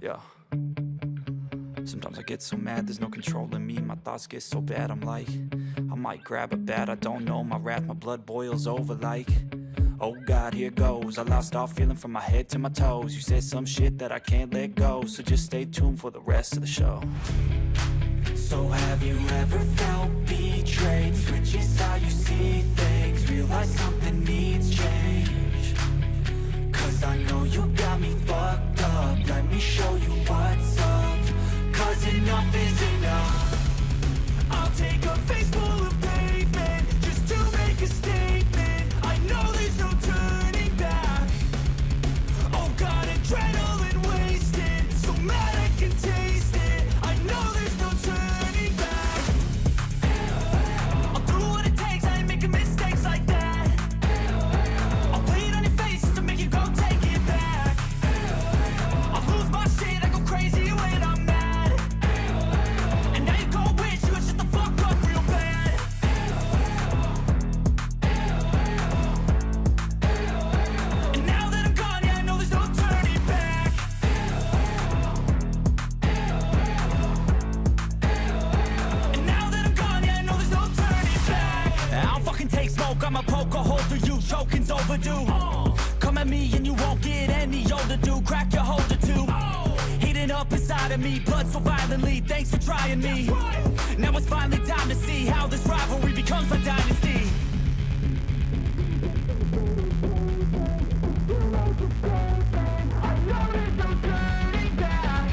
Yeah. Sometimes I get so mad, there's no controlling me. My thoughts get so bad, I'm like, I might grab a bat, I don't know. My wrath, my blood boils over like, oh God, here goes. I lost all feeling from my head to my toes. You said some shit that I can't let go, so just stay tuned for the rest of the show. So have you ever felt betrayed? Switches how you see things, realize something needs change. Cause I know you got me fucked up, let me show you what's up. Cause enough is enough. I'll take a face full of pavement just to make a statement. I know there's no turning back. Oh God, adrenaline wasted, so mad I can taste it. I know there's no turning back. I'll do what it takes, I ain't making mistakes like that. I'll play it on your face to make you go take it back. I'll lose my shit, I go crazy when I'm mad. And now you go wish you would shut the fuck up real bad. And now that I'm gone, yeah, I know there's no turning back. And now that I'm gone, yeah, I know there's no turning back. I don't fucking take smoke, I'ma poke a hole through you, choking's overdue. Come at me and you won't get any older, dude. Crack your holder too. Heating up inside of me, blood so violently. Thanks for trying me. Now it's finally time to see how this rivalry becomes a dynasty. I know there's no turning back.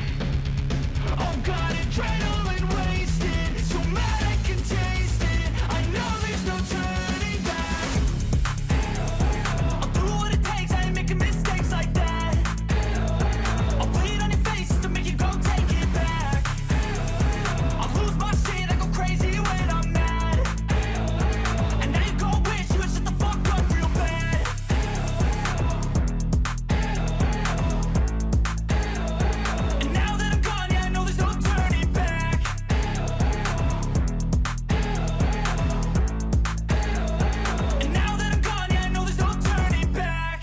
Oh God, adrenaline wasted, so mad I can taste it. I know there's no turning back. I'll do what it takes, I ain't making mistakes like that. I'll play it on your face to make you go take it back. I'll lose my shit, I go crazy when I'm mad. And now you go wish you would shut the fuck up real bad. And now that I'm gone, yeah, I know there's no turning back. And now that I'm gone, yeah, I know there's no turning back.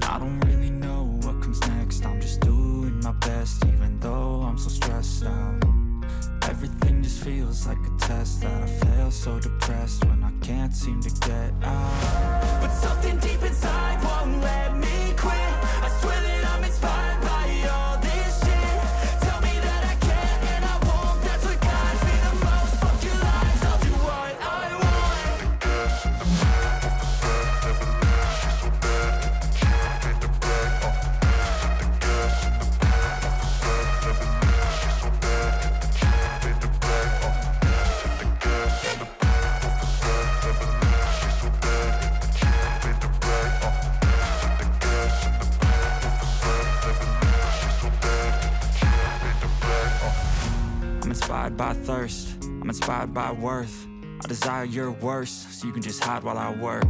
I don't really know what comes next. I'm just doing my best, even though I'm so stressed out. Everything just feels like a test that I fail, so depressed when I can't seem to get out. But something deep inside won't let me quit. I swear that I'm inspired by all this shit. Tell me that I can and I won't, that's what guides me the most. Fuck your lies, I'll do what I want. I'm inspired by thirst, I'm inspired by worth. I desire your worst, so you can just hide while I work.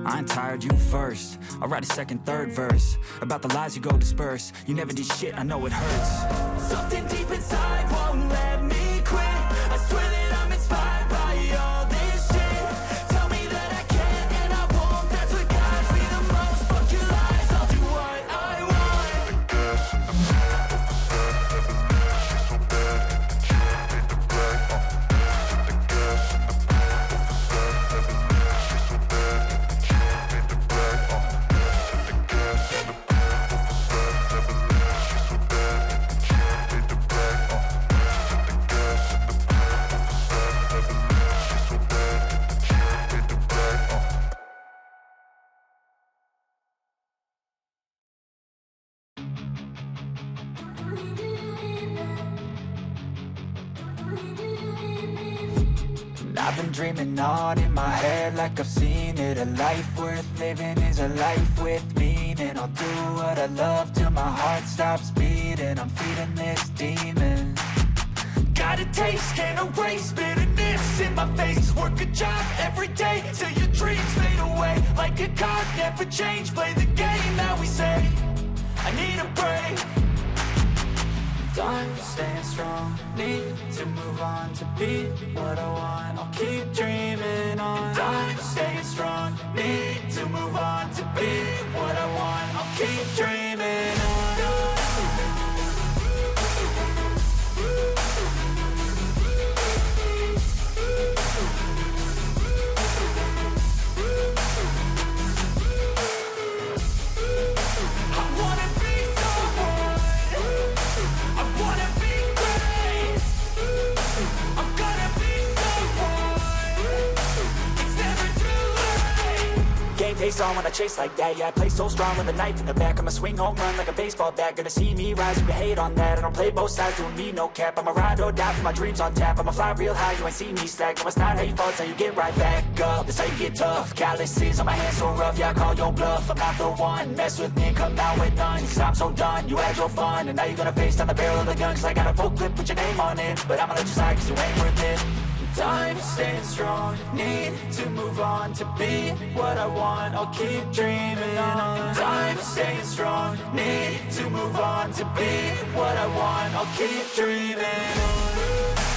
I ain't tired, you first. I'll write a second, third verse about the lies you go disperse. You never did shit, I know it hurts. Something deep inside won't let me quit. I swear that I'm inspired by all this shit. Tell me that I can and I won't, that's what guides me the most. Fuck your lies, I'll do what I want. I've been dreaming on in my head like I've seen it. A life worth living is a life with meaning. I'll do what I love till my heart stops beating. I'm feeding this demon. Got a taste, can't erase bitterness in my face. Work a job every day till your dreams fade away. Like a card, never change, play the game that we say. I need a break. Time staying strong, need to move on to be what I want. I'll keep dreaming on. Time staying strong, need to move on to be what I want. I'll keep dreaming on. Face on when I chase like that. Yeah, I play so strong with a knife in the back. I'ma swing home run like a baseball bat. Gonna see me rise, you can hate on that. I don't play both sides, doing me no cap. I'ma ride or die for my dreams on tap. I'ma fly real high, you ain't see me slack. No, it's not how you fall, it's how you get right back up. That's how you get tough. Calluses on my hands so rough, yeah, I call your bluff. I'm not the one, mess with me and come out with none. Cause I'm so done, you had your fun. And now you're gonna face down the barrel of the gun. Cause I got a full clip with your name on it. But I'ma let you slide cause you ain't worth it. Time staying strong, need to move on to be what I want. I'll keep dreaming on. Time staying strong, need to move on to be what I want. I'll keep dreaming on.